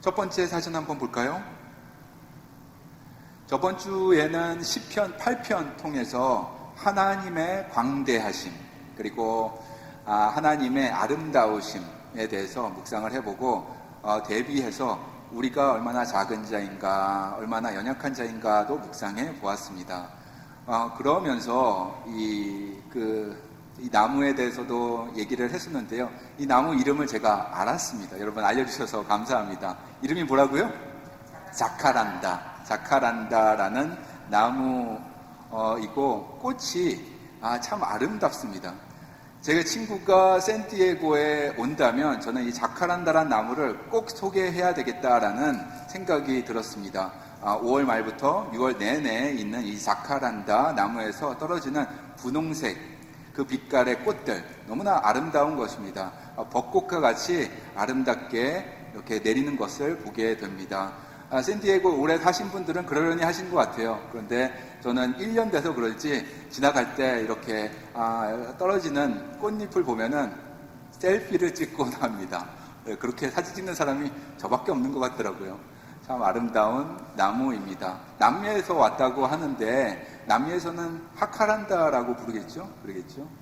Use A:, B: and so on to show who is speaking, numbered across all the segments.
A: 첫 번째 사진 한번 볼까요? 저번 주에는 시편 8편 통해서 하나님의 광대하심, 그리고 하나님의 아름다우심에 대해서 묵상을 해보고 대비해서 우리가 얼마나 작은 자인가, 얼마나 연약한 자인가도 묵상해 보았습니다. 그러면서 이 나무에 대해서도 얘기를 했었는데요. 이 나무 이름을 제가 알았습니다. 여러분 알려주셔서 감사합니다. 이름이 뭐라고요? 자카란다라는 나무이고 꽃이 참 아름답습니다. 제 친구가 샌디에고에 온다면 저는 이 자카란다라는 나무를 꼭 소개해야 되겠다라는 생각이 들었습니다. 5월 말부터 6월 내내 있는 이 자카란다 나무에서 떨어지는 분홍색 그 빛깔의 꽃들 너무나 아름다운 것입니다. 벚꽃과 같이 아름답게 이렇게 내리는 것을 보게 됩니다. 샌디에고 오래 사신 분들은 그러려니 하신 것 같아요. 그런데 저는 1년 돼서 그럴지 지나갈 때 이렇게 떨어지는 꽃잎을 보면은 셀피를 찍곤 합니다. 그렇게 사진 찍는 사람이 저밖에 없는 것 같더라고요. 참 아름다운 나무입니다. 남미에서 왔다고 하는데 남미에서는 하카란다라고 부르겠죠?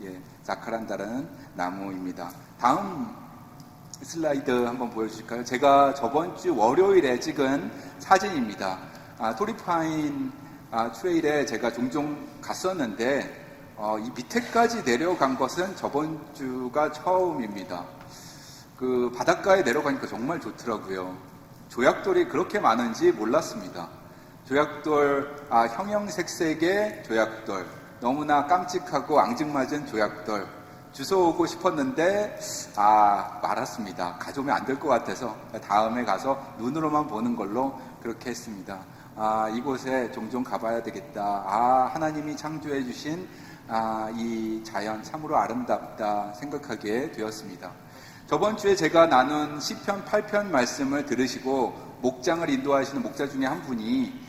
A: 예, 자카란다라는 나무입니다. 다음 슬라이드 한번 보여주실까요? 제가 저번 주 월요일에 찍은 사진입니다. 토리파인 트레일에 제가 종종 갔었는데 이 밑에까지 내려간 것은 저번 주가 처음입니다. 그 바닷가에 내려가니까 정말 좋더라고요. 조약돌이 그렇게 많은지 몰랐습니다. 조약돌, 형형색색의 조약돌, 너무나 깜찍하고 앙증맞은 조약돌, 주워오고 싶었는데 말았습니다. 가져오면 안 될 것 같아서 다음에 가서 눈으로만 보는 걸로 그렇게 했습니다. 이곳에 종종 가봐야 되겠다. 하나님이 창조해 주신 이 자연 참으로 아름답다 생각하게 되었습니다. 저번 주에 제가 나눈 시편 8편 말씀을 들으시고 목장을 인도하시는 목자 중에 한 분이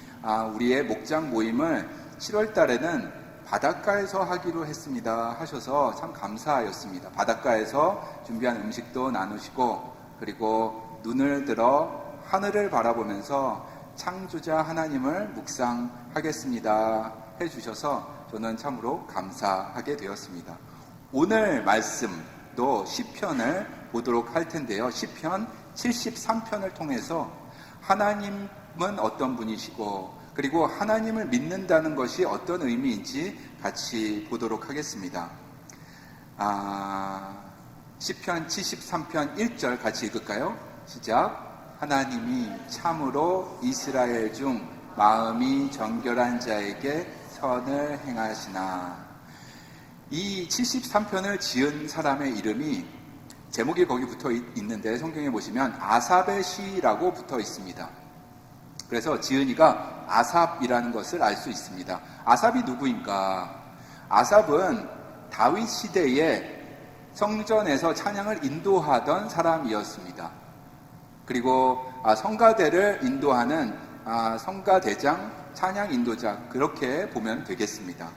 A: 우리의 목장 모임을 7월 달에는 바닷가에서 하기로 했습니다 하셔서 참 감사하였습니다. 바닷가에서 준비한 음식도 나누시고 그리고 눈을 들어 하늘을 바라보면서 창조자 하나님을 묵상하겠습니다 해주셔서 저는 참으로 감사하게 되었습니다. 오늘 말씀도 시편을 보도록 할 텐데요. 시편 73편을 통해서 하나님은 어떤 분이시고 그리고 하나님을 믿는다는 것이 어떤 의미인지 같이 보도록 하겠습니다. 시편 73편 1절 같이 읽을까요? 시작. 하나님이 참으로 이스라엘 중 마음이 정결한 자에게 선을 행하시나. 이 73편을 지은 사람의 이름이 제목이 거기 붙어 있는데 성경에 보시면 아삽의 시라고 붙어 있습니다. 그래서 지은이가 아삽이라는 것을 알 수 있습니다. 아삽이 누구인가? 아삽은 다윗 시대에 성전에서 찬양을 인도하던 사람이었습니다. 그리고 성가대를 인도하는 성가대장, 찬양 인도자 그렇게 보면 되겠습니다.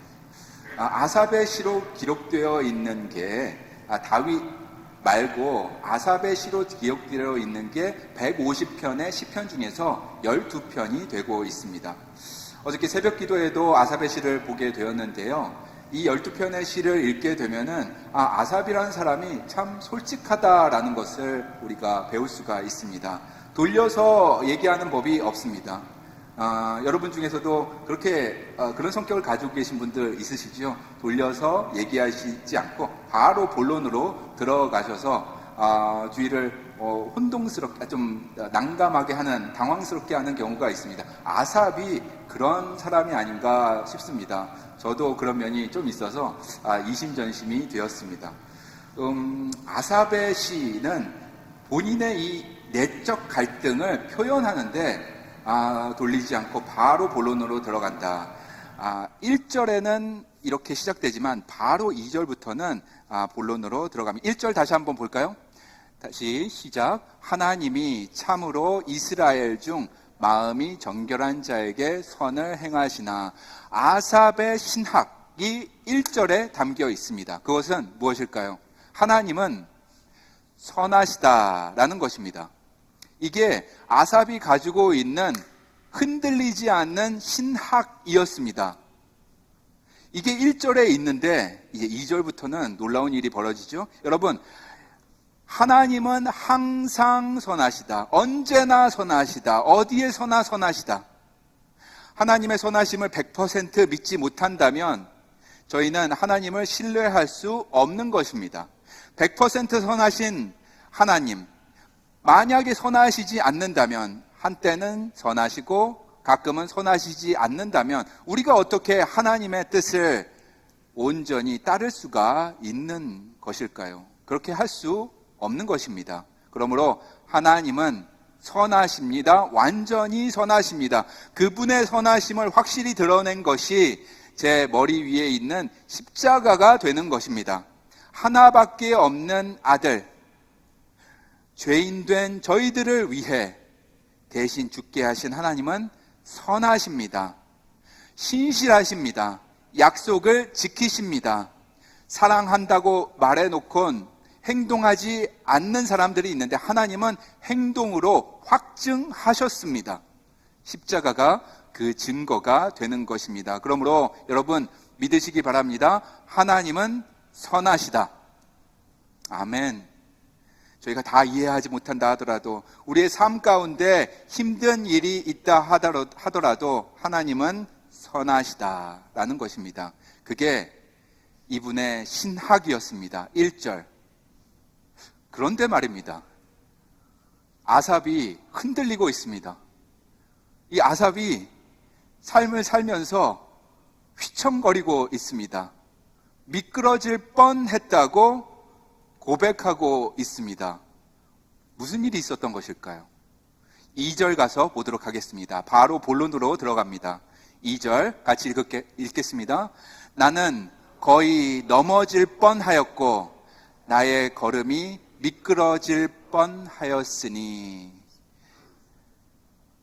A: 아삽의 시로 기록되어 있는 게 다윗 말고 아삽의 시로 기록되어 있는 게 150편의 시편 중에서 12편이 되고 있습니다. 어저께 새벽 기도에도 아삽의 시를 보게 되었는데요. 이 12편의 시를 읽게 되면은 아삽이라는 사람이 참 솔직하다라는 것을 우리가 배울 수가 있습니다. 돌려서 얘기하는 법이 없습니다. 여러분 중에서도 그렇게 그런 성격을 가지고 계신 분들 있으시죠? 돌려서 얘기하시지 않고 바로 본론으로 들어가셔서 주위를 혼동스럽게 좀 난감하게 하는, 당황스럽게 하는 경우가 있습니다. 아삽이 그런 사람이 아닌가 싶습니다. 저도 그런 면이 좀 있어서 이심전심이 되었습니다. 아삽의 시는 본인의 이 내적 갈등을 표현하는데 돌리지 않고 바로 본론으로 들어간다. 1절에는 이렇게 시작되지만 바로 2절부터는 본론으로 들어갑니다. 1절 다시 한번 볼까요? 다시 시작. 하나님이 참으로 이스라엘 중 마음이 정결한 자에게 선을 행하시나. 아삽의 신학이 1절에 담겨 있습니다. 그것은 무엇일까요? 하나님은 선하시다라는 것입니다. 이게 아삽이 가지고 있는 흔들리지 않는 신학이었습니다. 이게 1절에 있는데 이제 2절부터는 놀라운 일이 벌어지죠. 여러분, 하나님은 항상 선하시다. 언제나 선하시다. 어디에서나 선하시다. 하나님의 선하심을 100% 믿지 못한다면 저희는 하나님을 신뢰할 수 없는 것입니다. 100% 선하신 하나님, 만약에 선하시지 않는다면, 한때는 선하시고 가끔은 선하시지 않는다면 우리가 어떻게 하나님의 뜻을 온전히 따를 수가 있는 것일까요? 그렇게 할 수 없는 것입니다. 그러므로 하나님은 선하십니다. 완전히 선하십니다. 그분의 선하심을 확실히 드러낸 것이 제 머리 위에 있는 십자가가 되는 것입니다. 하나밖에 없는 아들, 죄인된 저희들을 위해 대신 죽게 하신 하나님은 선하십니다. 신실하십니다. 약속을 지키십니다. 사랑한다고 말해놓곤 행동하지 않는 사람들이 있는데 하나님은 행동으로 확증하셨습니다. 십자가가 그 증거가 되는 것입니다. 그러므로 여러분 믿으시기 바랍니다. 하나님은 선하시다. 아멘. 저희가 다 이해하지 못한다 하더라도, 우리의 삶 가운데 힘든 일이 있다 하더라도 하나님은 선하시다라는 것입니다. 그게 이분의 신학이었습니다. 1절. 그런데 말입니다. 아삽이 흔들리고 있습니다. 이 아삽이 삶을 살면서 휘청거리고 있습니다. 미끄러질 뻔했다고 고백하고 있습니다. 무슨 일이 있었던 것일까요? 2절 가서 보도록 하겠습니다. 바로 본론으로 들어갑니다. 2절 같이 읽겠습니다. 나는 거의 넘어질 뻔하였고 나의 걸음이 미끄러질 뻔하였으니.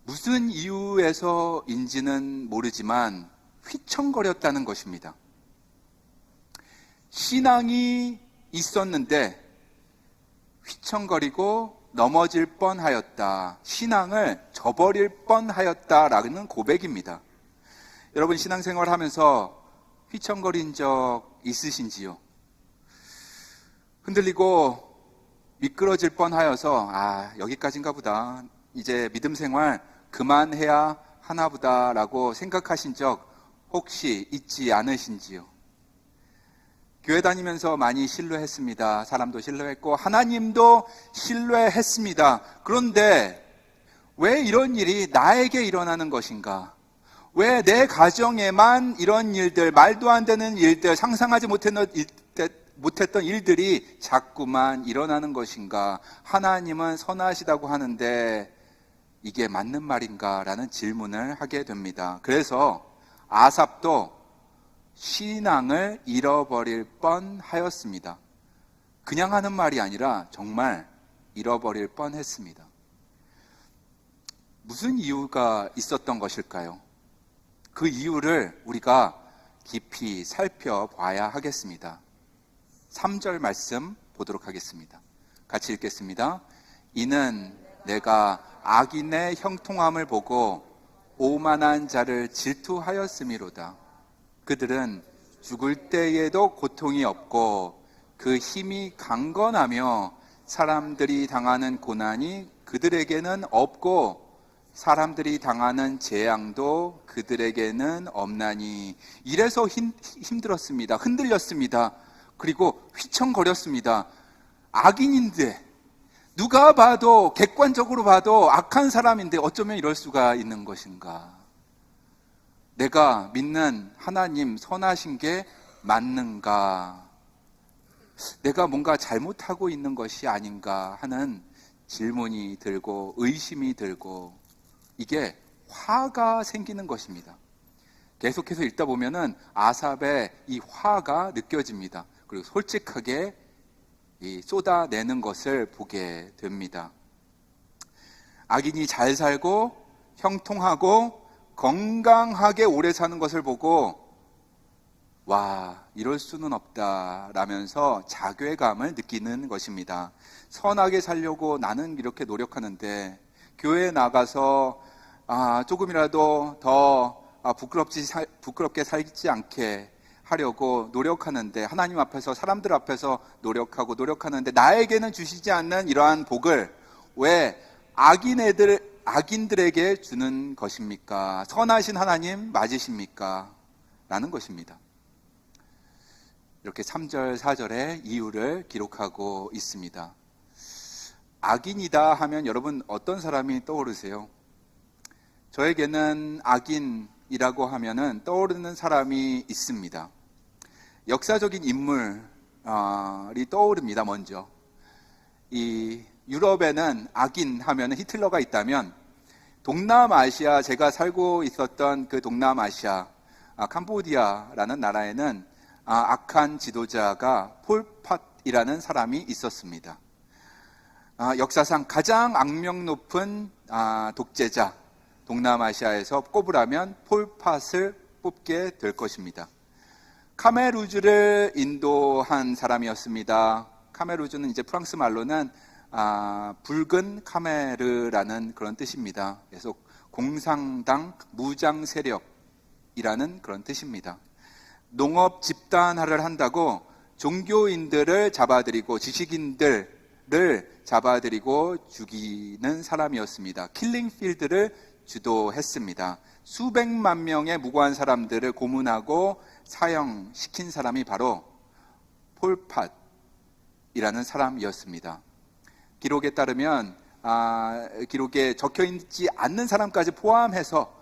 A: 무슨 이유에서인지는 모르지만 휘청거렸다는 것입니다. 신앙이 있었는데 휘청거리고 넘어질 뻔하였다. 신앙을 저버릴 뻔하였다라는 고백입니다. 여러분 신앙생활 하면서 휘청거린 적 있으신지요? 흔들리고 미끄러질 뻔하여서 여기까지인가 보다. 이제 믿음 생활 그만해야 하나 보다라고 생각하신 적 혹시 있지 않으신지요? 교회 다니면서 많이 신뢰했습니다. 사람도 신뢰했고 하나님도 신뢰했습니다. 그런데 왜 이런 일이 나에게 일어나는 것인가? 왜 내 가정에만 이런 일들, 말도 안 되는 일들, 상상하지 못했던 일들이 자꾸만 일어나는 것인가? 하나님은 선하시다고 하는데 이게 맞는 말인가? 라는 질문을 하게 됩니다. 그래서 아삽도 신앙을 잃어버릴 뻔하였습니다. 그냥 하는 말이 아니라 정말 잃어버릴 뻔했습니다. 무슨 이유가 있었던 것일까요? 그 이유를 우리가 깊이 살펴봐야 하겠습니다. 3절 말씀 보도록 하겠습니다. 같이 읽겠습니다. 이는 내가 악인의 형통함을 보고 오만한 자를 질투하였음이로다. 그들은 죽을 때에도 고통이 없고 그 힘이 강건하며 사람들이 당하는 고난이 그들에게는 없고 사람들이 당하는 재앙도 그들에게는 없나니. 이래서 힘들었습니다. 흔들렸습니다. 그리고 휘청거렸습니다. 악인인데, 누가 봐도 객관적으로 봐도 악한 사람인데 어쩌면 이럴 수가 있는 것인가? 내가 믿는 하나님 선하신 게 맞는가? 내가 뭔가 잘못하고 있는 것이 아닌가 하는 질문이 들고 의심이 들고, 이게 화가 생기는 것입니다. 계속해서 읽다 보면은 아삽의 이 화가 느껴집니다. 그리고 솔직하게 쏟아내는 것을 보게 됩니다. 악인이 잘 살고 형통하고 건강하게 오래 사는 것을 보고 와, 이럴 수는 없다라면서 자괴감을 느끼는 것입니다. 선하게 살려고 나는 이렇게 노력하는데 교회에 나가서 조금이라도 더 부끄럽게 살지 않게 하려고 노력하는데, 하나님 앞에서, 사람들 앞에서 노력하는데 나에게는 주시지 않는 이러한 복을 왜 악인들에게 주는 것입니까? 선하신 하나님 맞으십니까? 라는 것입니다. 이렇게 3절, 4절의 이유를 기록하고 있습니다. 악인이다 하면 여러분 어떤 사람이 떠오르세요? 저에게는 악인이라고 하면은 떠오르는 사람이 있습니다. 역사적인 인물이 떠오릅니다. 먼저 이 유럽에는 악인 하면 히틀러가 있다면, 동남아시아, 제가 살고 있었던 그 동남아시아 캄보디아라는 나라에는 악한 지도자가 폴팟이라는 사람이 있었습니다. 역사상 가장 악명 높은 독재자, 동남아시아에서 꼽으라면 폴팟을 뽑게 될 것입니다. 카메루즈를 인도한 사람이었습니다. 카메루즈는 이제 프랑스 말로는 붉은 카메르라는 그런 뜻입니다. 그래서 공산당 무장 세력이라는 그런 뜻입니다. 농업 집단화를 한다고 종교인들을 잡아들이고 지식인들을 잡아들이고 죽이는 사람이었습니다. 킬링필드를 주도했습니다. 수백만 명의 무고한 사람들을 고문하고 사형시킨 사람이 바로 폴팟이라는 사람이었습니다. 기록에 따르면 기록에 적혀있지 않는 사람까지 포함해서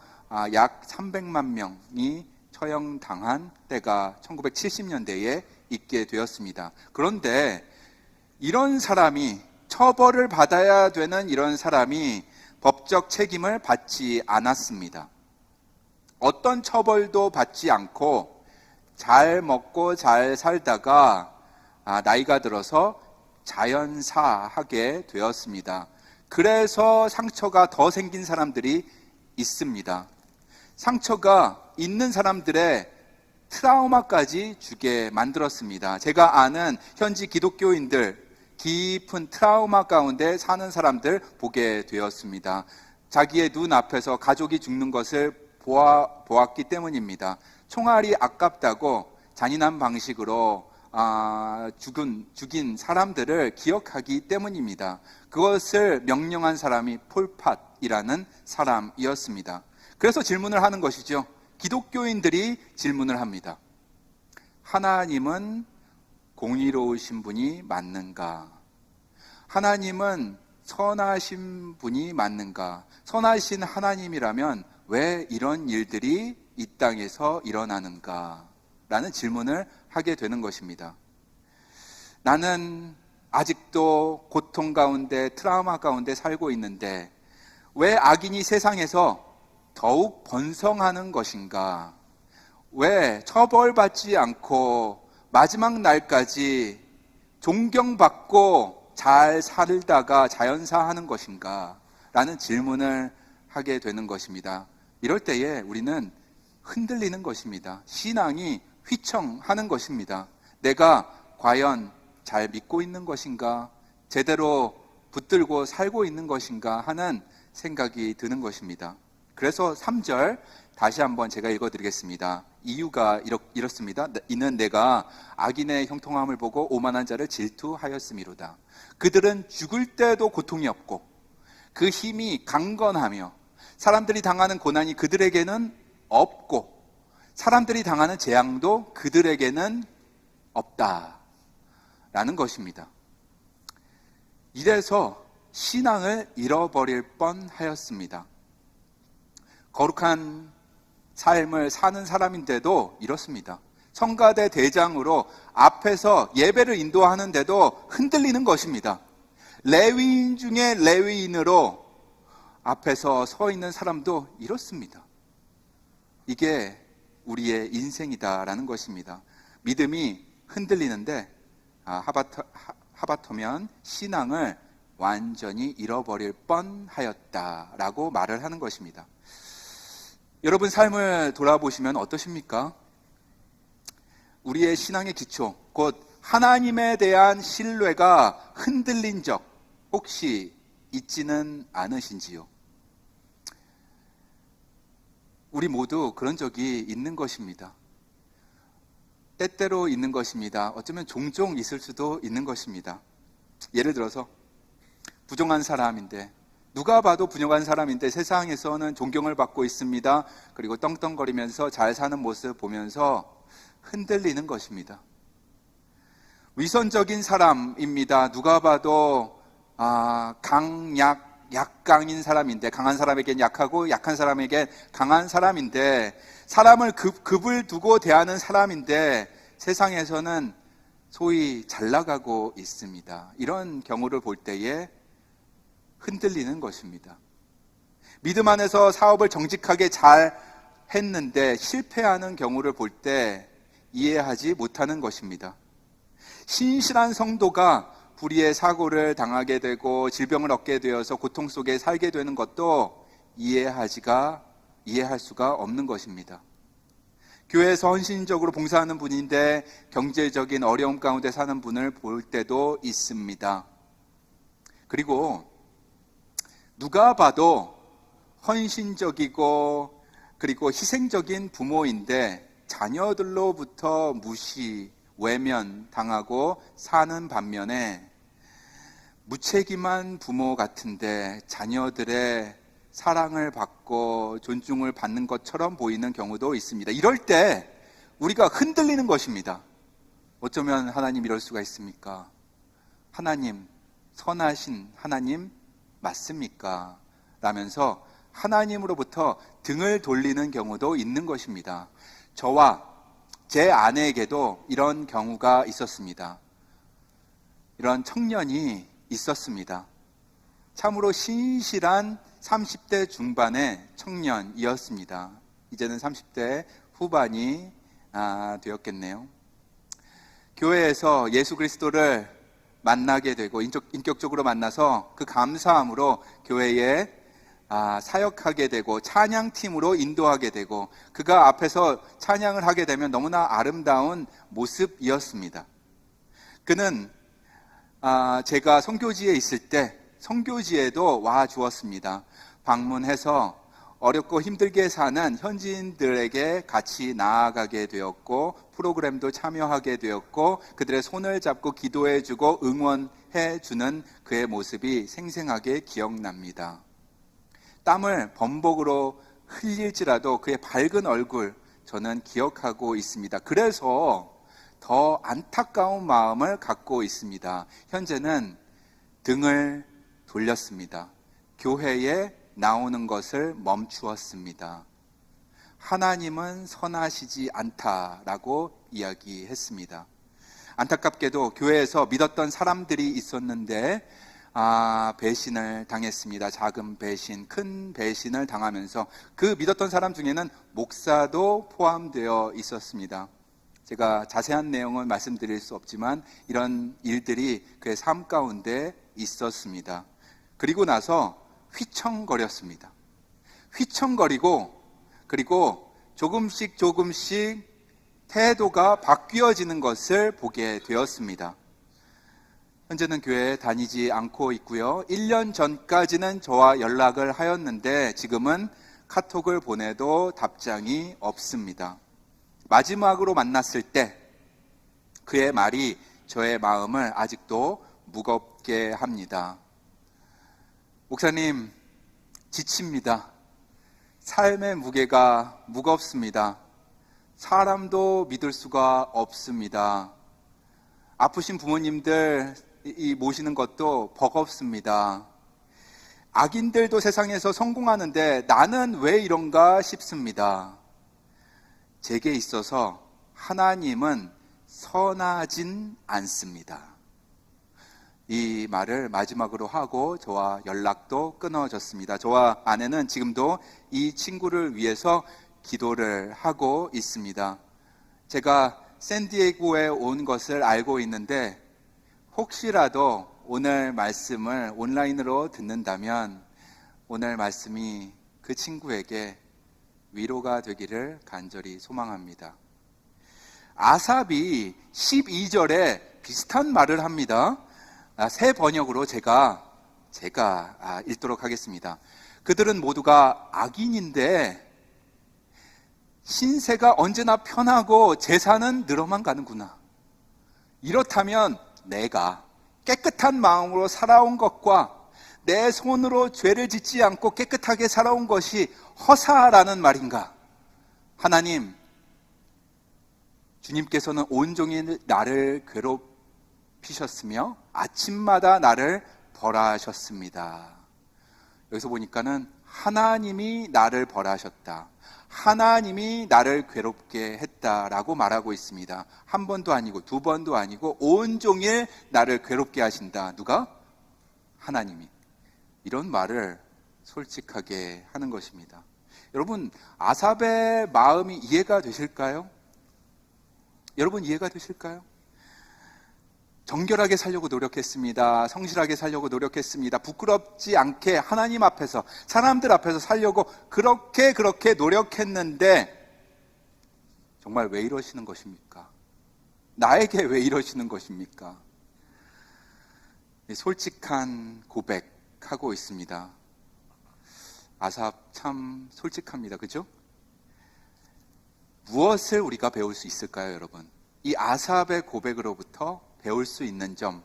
A: 약 300만 명이 처형당한 때가 1970년대에 있게 되었습니다. 그런데 이런 사람이, 처벌을 받아야 되는 이런 사람이 법적 책임을 받지 않았습니다. 어떤 처벌도 받지 않고 잘 먹고 잘 살다가 나이가 들어서 자연사하게 되었습니다. 그래서 상처가 더 생긴 사람들이 있습니다. 상처가 있는 사람들의 트라우마까지 주게 만들었습니다. 제가 아는 현지 기독교인들, 깊은 트라우마 가운데 사는 사람들 보게 되었습니다. 자기의 눈앞에서 가족이 죽는 것을 보았기 때문입니다. 총알이 아깝다고 잔인한 방식으로 죽인 사람들을 기억하기 때문입니다. 그것을 명령한 사람이 폴팟이라는 사람이었습니다. 그래서 질문을 하는 것이죠. 기독교인들이 질문을 합니다. 하나님은 공의로우신 분이 맞는가? 하나님은 선하신 분이 맞는가? 선하신 하나님이라면 왜 이런 일들이 이 땅에서 일어나는가? 라는 질문을 하게 되는 것입니다. 나는 아직도 고통 가운데, 트라우마 가운데 살고 있는데 왜 악인이 세상에서 더욱 번성하는 것인가? 왜 처벌받지 않고 마지막 날까지 존경받고 잘 살다가 자연사하는 것인가? 라는 질문을 하게 되는 것입니다. 이럴 때에 우리는 흔들리는 것입니다. 신앙이 휘청하는 것입니다. 내가 과연 잘 믿고 있는 것인가? 제대로 붙들고 살고 있는 것인가? 하는 생각이 드는 것입니다. 그래서 3절 다시 한번 제가 읽어드리겠습니다. 이유가 이렇습니다. 이는 내가 악인의 형통함을 보고 오만한 자를 질투하였음이로다. 그들은 죽을 때도 고통이 없고 그 힘이 강건하며 사람들이 당하는 고난이 그들에게는 없고 사람들이 당하는 재앙도 그들에게는 없다라는 것입니다. 이래서 신앙을 잃어버릴 뻔하였습니다. 거룩한 삶을 사는 사람인데도 이렇습니다. 성가대 대장으로 앞에서 예배를 인도하는데도 흔들리는 것입니다. 레위인 중에 레위인으로 앞에서 서 있는 사람도 이렇습니다. 이게 우리의 인생이다라는 것입니다. 믿음이 흔들리는데 하바터면 신앙을 완전히 잃어버릴 뻔하였다라고 말을 하는 것입니다. 여러분 삶을 돌아보시면 어떠십니까? 우리의 신앙의 기초, 곧 하나님에 대한 신뢰가 흔들린 적 혹시 있지는 않으신지요? 우리 모두 그런 적이 있는 것입니다. 때때로 있는 것입니다. 어쩌면 종종 있을 수도 있는 것입니다. 예를 들어서 부정한 사람인데, 누가 봐도 부정한 사람인데 세상에서는 존경을 받고 있습니다. 그리고 떵떵거리면서 잘 사는 모습 보면서 흔들리는 것입니다. 위선적인 사람입니다. 누가 봐도 약강인 사람인데, 강한 사람에겐 약하고 약한 사람에겐 강한 사람인데, 사람을 급을 두고 대하는 사람인데 세상에서는 소위 잘 나가고 있습니다. 이런 경우를 볼 때에 흔들리는 것입니다. 믿음 안에서 사업을 정직하게 잘 했는데 실패하는 경우를 볼 때 이해하지 못하는 것입니다. 신실한 성도가 불의의 사고를 당하게 되고 질병을 얻게 되어서 고통 속에 살게 되는 것도 이해할 수가 없는 것입니다. 교회에서 헌신적으로 봉사하는 분인데 경제적인 어려움 가운데 사는 분을 볼 때도 있습니다. 그리고 누가 봐도 헌신적이고 그리고 희생적인 부모인데 자녀들로부터 무시, 외면 당하고 사는 반면에 무책임한 부모 같은데 자녀들의 사랑을 받고 존중을 받는 것처럼 보이는 경우도 있습니다. 이럴 때 우리가 흔들리는 것입니다. 어쩌면 하나님 이럴 수가 있습니까? 하나님, 선하신 하나님 맞습니까? 라면서 하나님으로부터 등을 돌리는 경우도 있는 것입니다. 저와 제 아내에게도 이런 경우가 있었습니다. 이런 청년이 있었습니다. 참으로 신실한 30대 중반의 청년이었습니다. 이제는 30대 후반이 되었겠네요. 교회에서 예수 그리스도를 만나게 되고 인격적으로 만나서 그 감사함으로 교회에 사역하게 되고 찬양팀으로 인도하게 되고 그가 앞에서 찬양을 하게 되면 너무나 아름다운 모습이었습니다. 그는 제가 선교지에 있을 때 선교지에도 와 주었습니다. 방문해서 어렵고 힘들게 사는 현지인들에게 같이 나아가게 되었고 프로그램도 참여하게 되었고 그들의 손을 잡고 기도해주고 응원해주는 그의 모습이 생생하게 기억납니다. 땀을 범벅으로 흘릴지라도 그의 밝은 얼굴 저는 기억하고 있습니다. 그래서 더 안타까운 마음을 갖고 있습니다. 현재는 등을 돌렸습니다. 교회에 나오는 것을 멈추었습니다. 하나님은 선하시지 않다라고 이야기했습니다. 안타깝게도 교회에서 믿었던 사람들이 있었는데 배신을 당했습니다. 작은 배신, 큰 배신을 당하면서 그 믿었던 사람 중에는 목사도 포함되어 있었습니다. 제가 자세한 내용은 말씀드릴 수 없지만 이런 일들이 그의 삶 가운데 있었습니다. 그리고 나서 휘청거렸습니다. 휘청거리고 그리고 조금씩 태도가 바뀌어지는 것을 보게 되었습니다. 현재는 교회에 다니지 않고 있고요. 1년 전까지는 저와 연락을 하였는데 지금은 카톡을 보내도 답장이 없습니다. 마지막으로 만났을 때 그의 말이 저의 마음을 아직도 무겁게 합니다. 목사님, 지칩니다. 삶의 무게가 무겁습니다. 사람도 믿을 수가 없습니다. 아프신 부모님들 모시는 것도 버겁습니다. 악인들도 세상에서 성공하는데 나는 왜 이런가 싶습니다. 제게 있어서 하나님은 선하진 않습니다. 이 말을 마지막으로 하고 저와 연락도 끊어졌습니다. 저와 아내는 지금도 이 친구를 위해서 기도를 하고 있습니다. 제가 샌디에고에 온 것을 알고 있는데 혹시라도 오늘 말씀을 온라인으로 듣는다면 오늘 말씀이 그 친구에게 위로가 되기를 간절히 소망합니다. 아삽이 12절에 비슷한 말을 합니다. 새 번역으로 제가 제가 읽도록 하겠습니다. 그들은 모두가 악인인데 신세가 언제나 편하고 재산은 늘어만 가는구나. 이렇다면 내가 깨끗한 마음으로 살아온 것과 내 손으로 죄를 짓지 않고 깨끗하게 살아온 것이 허사라는 말인가? 하나님, 주님께서는 온종일 나를 괴롭히셨으며 아침마다 나를 벌하셨습니다. 여기서 보니까는 하나님이 나를 벌하셨다, 하나님이 나를 괴롭게 했다라고 말하고 있습니다. 한 번도 아니고 두 번도 아니고 온종일 나를 괴롭게 하신다. 누가? 하나님이. 이런 말을 솔직하게 하는 것입니다. 여러분, 아삽의 마음이 이해가 되실까요? 여러분, 이해가 되실까요? 정결하게 살려고 노력했습니다. 성실하게 살려고 노력했습니다. 부끄럽지 않게 하나님 앞에서, 사람들 앞에서 살려고 그렇게 노력했는데 정말 왜 이러시는 것입니까? 나에게 왜 이러시는 것입니까? 솔직한 고백하고 있습니다. 아삽 참 솔직합니다. 그죠? 무엇을 우리가 배울 수 있을까요, 여러분? 이 아삽의 고백으로부터 배울 수 있는 점,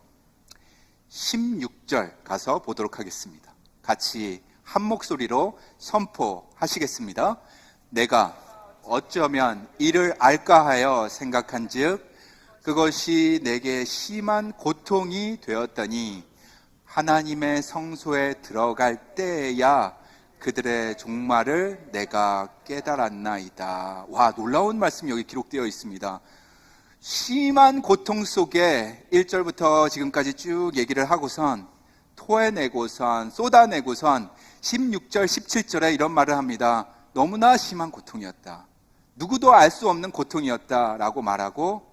A: 16절 가서 보도록 하겠습니다. 같이 한 목소리로 선포하시겠습니다. 내가 어쩌면 이를 알까 하여 생각한즉 그것이 내게 심한 고통이 되었더니 하나님의 성소에 들어갈 때에야 그들의 종말을 내가 깨달았나이다. 와, 놀라운 말씀이 여기 기록되어 있습니다. 심한 고통 속에 1절부터 지금까지 쭉 얘기를 하고선 토해내고선 쏟아내고선 16절, 17절에 이런 말을 합니다. 너무나 심한 고통이었다. 누구도 알 수 없는 고통이었다라고 말하고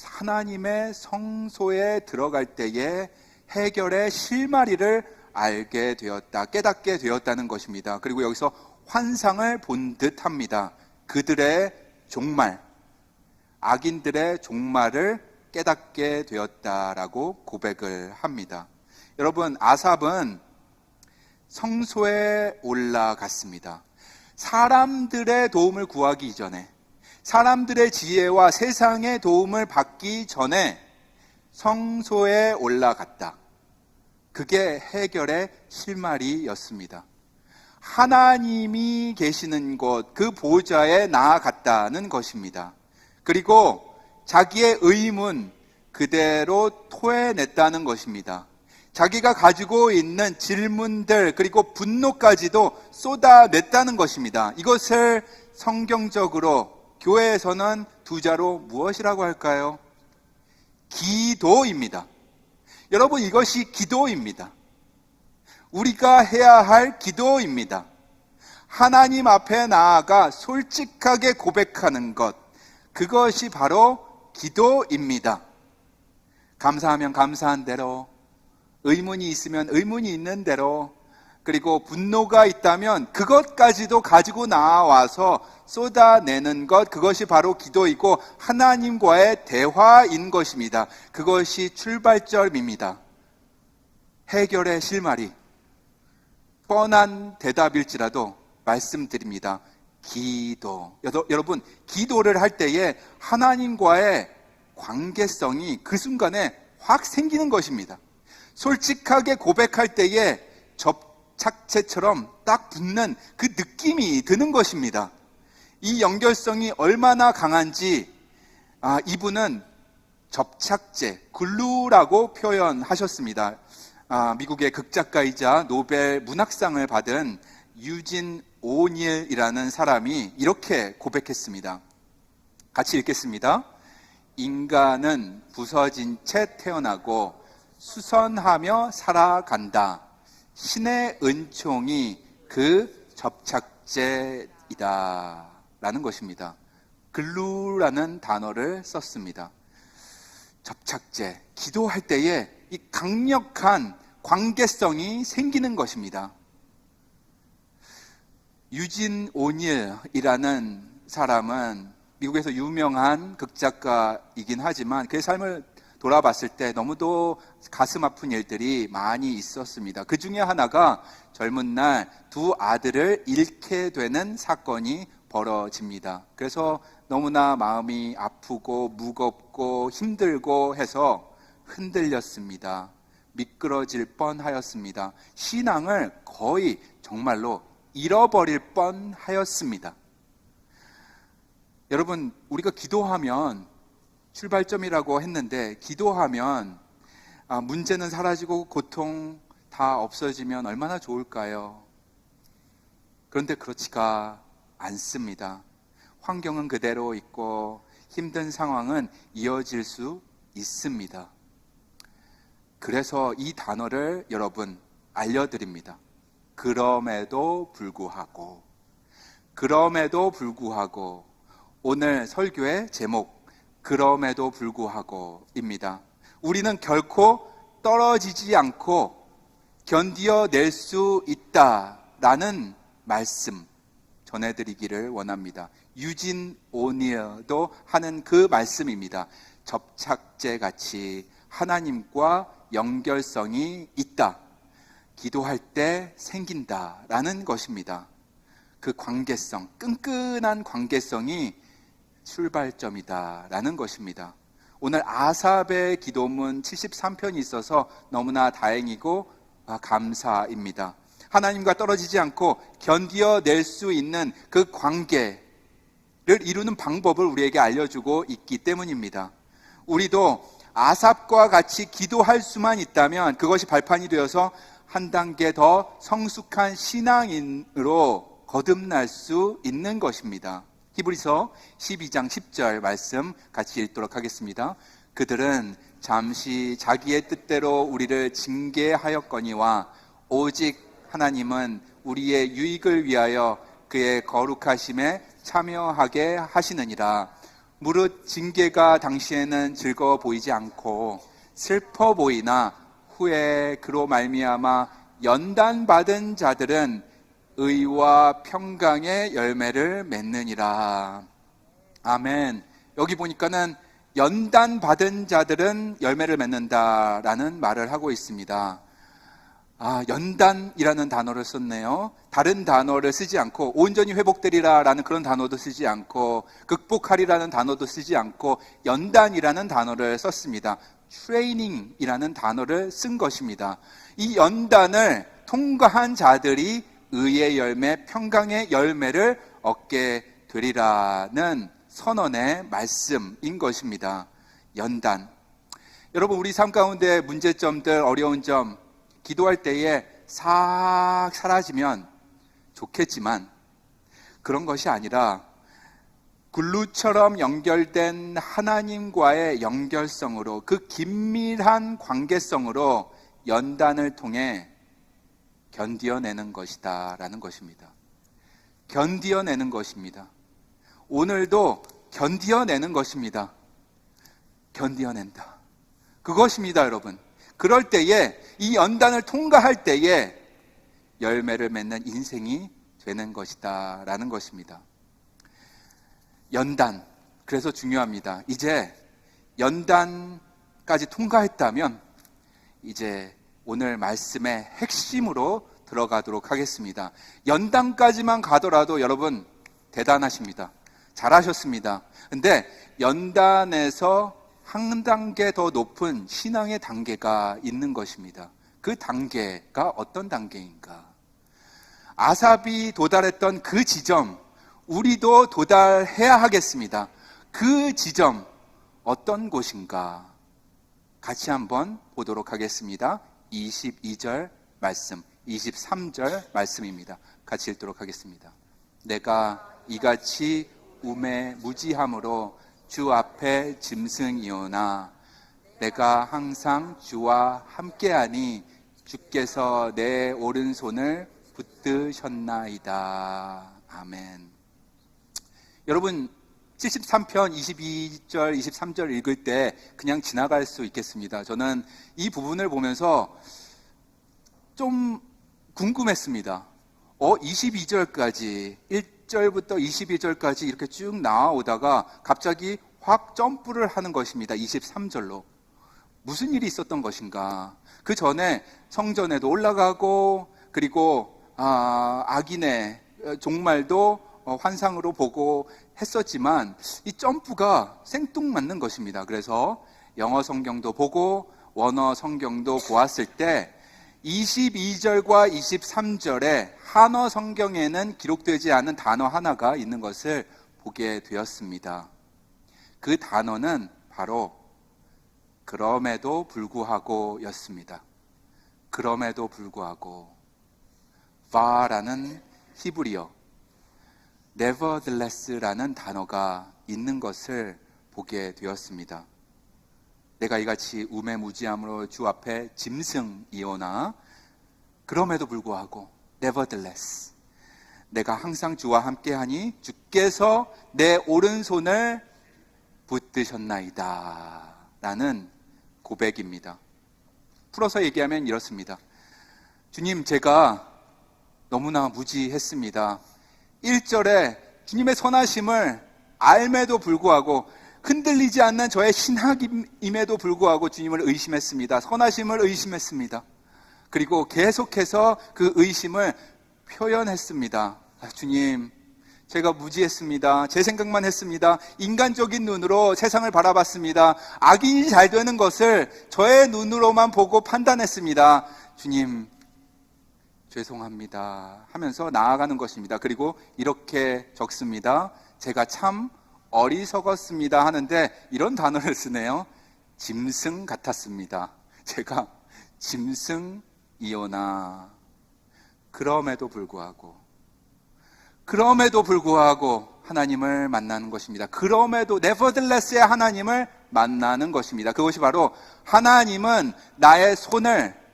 A: 하나님의 성소에 들어갈 때에 해결의 실마리를 알게 되었다, 깨닫게 되었다는 것입니다. 그리고 여기서 환상을 본 듯합니다. 그들의 종말, 악인들의 종말을 깨닫게 되었다라고 고백을 합니다. 여러분, 아삽은 성소에 올라갔습니다. 사람들의 도움을 구하기 이전에, 사람들의 지혜와 세상의 도움을 받기 전에 성소에 올라갔다. 그게 해결의 실마리였습니다. 하나님이 계시는 곳, 그 보좌에 나아갔다는 것입니다. 그리고 자기의 의문 그대로 토해냈다는 것입니다. 자기가 가지고 있는 질문들 그리고 분노까지도 쏟아냈다는 것입니다. 이것을 성경적으로 교회에서는 두 자로 무엇이라고 할까요? 기도입니다. 여러분, 이것이 기도입니다. 우리가 해야 할 기도입니다. 하나님 앞에 나아가 솔직하게 고백하는 것, 그것이 바로 기도입니다. 감사하면 감사한 대로, 의문이 있으면 의문이 있는 대로, 그리고 분노가 있다면 그것까지도 가지고 나와서 쏟아내는 것, 그것이 바로 기도이고 하나님과의 대화인 것입니다. 그것이 출발점입니다. 해결의 실마리, 뻔한 대답일지라도 말씀드립니다. 기도. 여러분, 기도를 할 때에 하나님과의 관계성이 그 순간에 확 생기는 것입니다. 솔직하게 고백할 때에 접착제처럼 딱 붙는 그 느낌이 드는 것입니다. 이 연결성이 얼마나 강한지 이분은 접착제, 글루라고 표현하셨습니다. 미국의 극작가이자 노벨 문학상을 받은 유진 오닐이라는 사람이 이렇게 고백했습니다. 같이 읽겠습니다. 인간은 부서진 채 태어나고 수선하며 살아간다. 신의 은총이 그 접착제이다. 라는 것입니다. 글루라는 단어를 썼습니다. 접착제, 기도할 때에 이 강력한 관계성이 생기는 것입니다. 유진 오닐이라는 사람은 미국에서 유명한 극작가이긴 하지만 그의 삶을 돌아봤을 때 너무도 가슴 아픈 일들이 많이 있었습니다. 그 중에 하나가 젊은 날 두 아들을 잃게 되는 사건이 벌어집니다. 그래서 너무나 마음이 아프고 무겁고 힘들고 해서 흔들렸습니다. 미끄러질 뻔하였습니다. 신앙을 거의 정말로 잃어버릴 뻔하였습니다. 여러분, 우리가 기도하면 출발점이라고 했는데, 기도하면 문제는 사라지고 고통 다 없어지면 얼마나 좋을까요? 그런데 그렇지가 않습니다. 환경은 그대로 있고 힘든 상황은 이어질 수 있습니다. 그래서 이 단어를 여러분 알려드립니다. 그럼에도 불구하고, 오늘 설교의 제목 그럼에도 불구하고입니다. 우리는 결코 떨어지지 않고 견디어낼 수 있다라는 말씀 전해드리기를 원합니다. 유진 오니어도 하는 그 말씀입니다. 접착제 같이 하나님과 연결성이 있다. 기도할 때 생긴다라는 것입니다. 그 관계성, 끈끈한 관계성이 출발점이다라는 것입니다. 오늘 아삽의 기도문 73편이 있어서 너무나 다행이고 감사입니다. 하나님과 떨어지지 않고 견디어낼 수 있는 그 관계를 이루는 방법을 우리에게 알려주고 있기 때문입니다. 우리도 아삽과 같이 기도할 수만 있다면 그것이 발판이 되어서 한 단계 더 성숙한 신앙인으로 거듭날 수 있는 것입니다. 히브리서 12장 10절 말씀 같이 읽도록 하겠습니다. 그들은 잠시 자기의 뜻대로 우리를 징계하였거니와 오직 하나님은 우리의 유익을 위하여 그의 거룩하심에 참여하게 하시느니라. 무릇 징계가 당시에는 즐거워 보이지 않고 슬퍼 보이나 후에 그로 말미암아 연단받은 자들은 의와 평강의 열매를 맺느니라. 아멘. 여기 보니까는 연단받은 자들은 열매를 맺는다라는 말을 하고 있습니다. 연단이라는 단어를 썼네요. 다른 단어를 쓰지 않고 온전히 회복되리라라는 그런 단어도 쓰지 않고 극복하리라는 단어도 쓰지 않고 연단이라는 단어를 썼습니다. 트레이닝이라는 단어를 쓴 것입니다. 이 연단을 통과한 자들이 의의 열매, 평강의 열매를 얻게 되리라는 선언의 말씀인 것입니다. 연단. 여러분, 우리 삶 가운데 문제점들, 어려운 점 기도할 때에 싹 사라지면 좋겠지만 그런 것이 아니라 글루처럼 연결된 하나님과의 연결성으로, 그 긴밀한 관계성으로 연단을 통해 견디어내는 것이다 라는 것입니다. 견디어내는 것입니다. 오늘도 견디어내는 것입니다. 견디어낸다. 그것입니다, 여러분. 그럴 때에, 이 연단을 통과할 때에 열매를 맺는 인생이 되는 것이다 라는 것입니다. 연단, 그래서 중요합니다. 이제 연단까지 통과했다면 이제 오늘 말씀의 핵심으로 들어가도록 하겠습니다. 연단까지만 가더라도 여러분 대단하십니다. 잘하셨습니다. 근데 연단에서 한 단계 더 높은 신앙의 단계가 있는 것입니다. 그 단계가 어떤 단계인가? 아삽이 도달했던 그 지점, 우리도 도달해야 하겠습니다. 그 지점 어떤 곳인가? 같이 한번 보도록 하겠습니다. 22절 말씀, 23절 말씀입니다. 같이 읽도록 하겠습니다. 내가 이같이 우매무지함으로 주 앞에 짐승이오나 내가 항상 주와 함께하니 주께서 내 오른손을 붙드셨나이다. 아멘. 여러분, 73편 22절, 23절 읽을 때 그냥 지나갈 수 있겠습니다. 저는 이 부분을 보면서 좀 궁금했습니다. 22절까지, 1절부터 22절까지 이렇게 쭉 나오다가 갑자기 확 점프를 하는 것입니다. 23절로. 무슨 일이 있었던 것인가? 그 전에 성전에도 올라가고 그리고 악인의 종말도 환상으로 보고 했었지만 이 점프가 생뚱맞는 것입니다. 그래서 영어 성경도 보고 원어 성경도 보았을 때 22절과 23절에 한어 성경에는 기록되지 않은 단어 하나가 있는 것을 보게 되었습니다. 그 단어는 바로 그럼에도 불구하고 였습니다. 그럼에도 불구하고 바라는 히브리어 nevertheless라는 단어가 있는 것을 보게 되었습니다. 내가 이같이 우매무지함으로 주 앞에 짐승이오나 그럼에도 불구하고 nevertheless 내가 항상 주와 함께하니 주께서 내 오른손을 붙드셨나이다 라는 고백입니다. 풀어서 얘기하면 이렇습니다. 주님, 제가 너무나 무지했습니다. 1절에 주님의 선하심을 알매도 불구하고 흔들리지 않는 저의 신학임에도 불구하고 주님을 의심했습니다. 선하심을 의심했습니다. 그리고 계속해서 그 의심을 표현했습니다. 주님, 제가 무지했습니다. 제 생각만 했습니다. 인간적인 눈으로 세상을 바라봤습니다. 악인이 잘 되는 것을 저의 눈으로만 보고 판단했습니다. 주님, 죄송합니다 하면서 나아가는 것입니다. 그리고 이렇게 적습니다. 제가 참 어리석었습니다 하는데 이런 단어를 쓰네요. 짐승 같았습니다. 제가 짐승이오나 그럼에도 불구하고 하나님을 만나는 것입니다. 그럼에도 nevertheless의 하나님을 만나는 것입니다. 그것이 바로 하나님은 나의 손을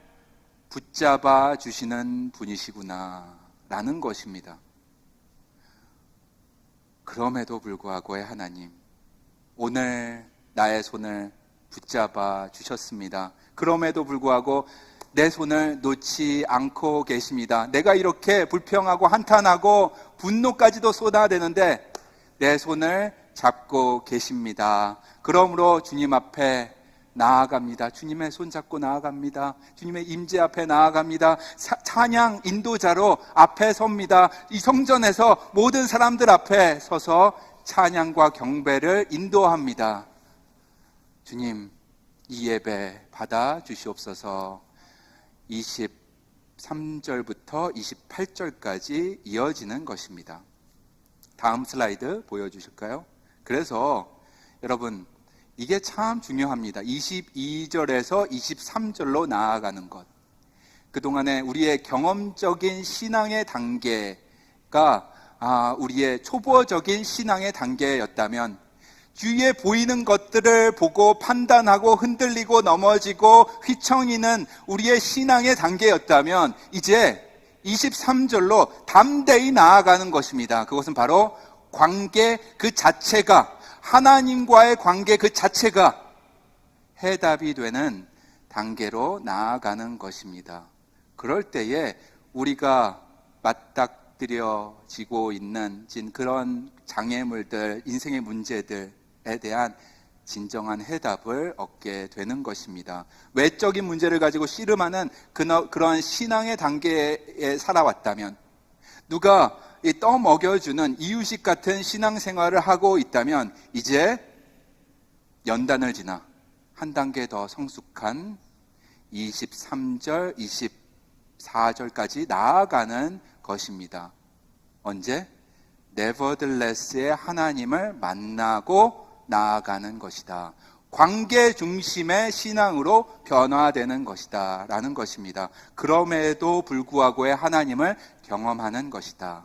A: 붙잡아 주시는 분이시구나 라는 것입니다. 그럼에도 불구하고의 하나님, 오늘 나의 손을 붙잡아 주셨습니다. 그럼에도 불구하고 내 손을 놓지 않고 계십니다. 내가 이렇게 불평하고 한탄하고 분노까지도 쏟아내는데 내 손을 잡고 계십니다. 그러므로 주님 앞에 나아갑니다. 주님의 손 잡고 나아갑니다. 주님의 임재 앞에 나아갑니다. 찬양 인도자로 앞에 섭니다. 이 성전에서 모든 사람들 앞에 서서 찬양과 경배를 인도합니다. 주님, 이 예배 받아 주시옵소서. 23절부터 28절까지 이어지는 것입니다. 다음 슬라이드 보여주실까요? 그래서 여러분, 이게 참 중요합니다. 22절에서 23절로 나아가는 것. 그동안에 우리의 경험적인 신앙의 단계가 우리의 초보적인 신앙의 단계였다면 주위에 보이는 것들을 보고 판단하고 흔들리고 넘어지고 휘청이는 우리의 신앙의 단계였다면 이제 23절로 담대히 나아가는 것입니다. 그것은 바로 관계 그 자체가, 하나님과의 관계 그 자체가 해답이 되는 단계로 나아가는 것입니다. 그럴 때에 우리가 맞닥뜨려지고 있는 그런 장애물들, 인생의 문제들에 대한 진정한 해답을 얻게 되는 것입니다. 외적인 문제를 가지고 씨름하는 그런 신앙의 단계에 살아왔다면, 누가 떠먹여주는 이유식 같은 신앙생활을 하고 있다면 이제 연단을 지나 한 단계 더 성숙한 23절, 24절까지 나아가는 것입니다. 언제? nevertheless의 하나님을 만나고 나아가는 것이다. 관계 중심의 신앙으로 변화되는 것이다 라는 것입니다. 그럼에도 불구하고의 하나님을 경험하는 것이다.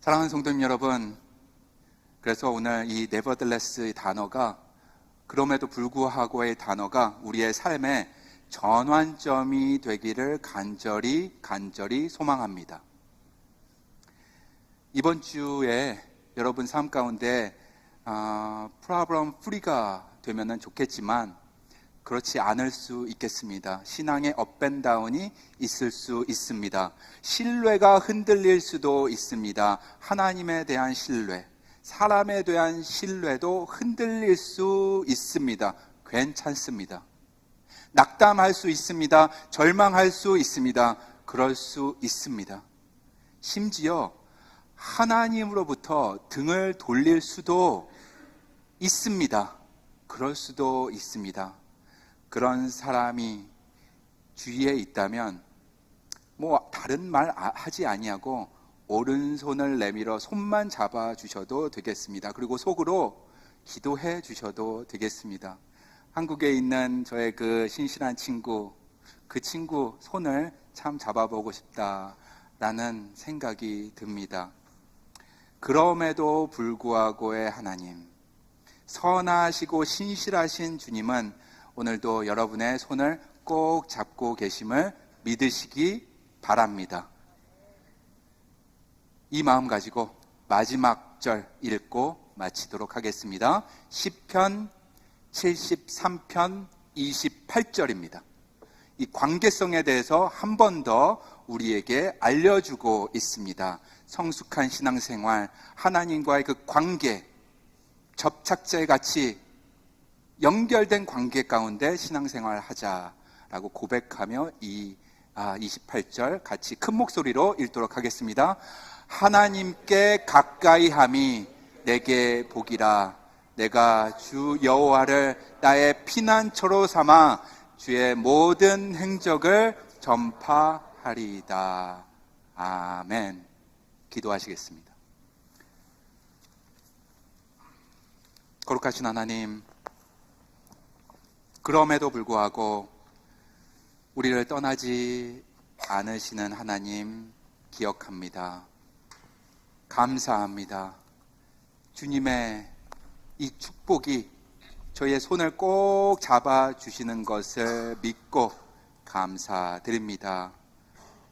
A: 사랑하는 성도님 여러분, 그래서 오늘 이 nevertheless의 단어가, 그럼에도 불구하고의 단어가 우리의 삶의 전환점이 되기를 간절히 소망합니다. 이번 주에 여러분 삶 가운데 프로블럼 프리가 되면 좋겠지만 그렇지 않을 수 있겠습니다. 신앙의 업앤다운이 있을 수 있습니다. 신뢰가 흔들릴 수도 있습니다. 하나님에 대한 신뢰, 사람에 대한 신뢰도 흔들릴 수 있습니다. 괜찮습니다. 낙담할 수 있습니다. 절망할 수 있습니다. 그럴 수 있습니다. 심지어 하나님으로부터 등을 돌릴 수도 있습니다. 그럴 수도 있습니다. 그런 사람이 주위에 있다면 다른 말 하지 아니하고 오른손을 내밀어 손만 잡아 주셔도 되겠습니다. 그리고 속으로 기도해 주셔도 되겠습니다. 한국에 있는 저의 그 신실한 친구, 그 친구 손을 참 잡아보고 싶다라는 생각이 듭니다. 그럼에도 불구하고의 하나님, 선하시고 신실하신 주님은 오늘도 여러분의 손을 꼭 잡고 계심을 믿으시기 바랍니다. 이 마음 가지고 마지막 절 읽고 마치도록 하겠습니다. 시편 73편 28절입니다. 이 관계성에 대해서 한 번 더 우리에게 알려주고 있습니다. 성숙한 신앙생활, 하나님과의 그 관계, 접착제 같이 연결된 관계 가운데 신앙생활 하자라고 고백하며 이 28절 같이 큰 목소리로 읽도록 하겠습니다. 하나님께 가까이 함이 내게 복이라. 내가 주 여호와를 나의 피난처로 삼아 주의 모든 행적을 전파하리이다. 아멘. 기도하시겠습니다. 거룩하신 하나님, 그럼에도 불구하고 우리를 떠나지 않으시는 하나님 기억합니다. 감사합니다. 주님의 이 축복이 저희의 손을 꼭 잡아주시는 것을 믿고 감사드립니다.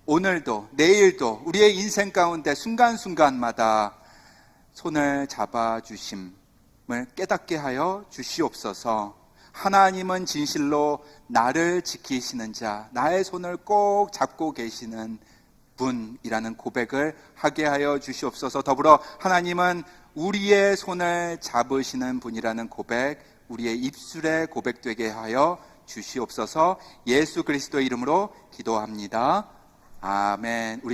A: 오늘도 내일도 우리의 인생 가운데 순간순간마다 손을 잡아주심을 깨닫게 하여 주시옵소서. 하나님은 진실로 나를 지키시는 자, 나의 손을 꼭 잡고 계시는 분이라는 고백을 하게 하여 주시옵소서. 더불어 하나님은 우리의 손을 잡으시는 분이라는 고백, 우리의 입술에 고백되게 하여 주시옵소서. 예수 그리스도의 이름으로 기도합니다. 아멘. 우리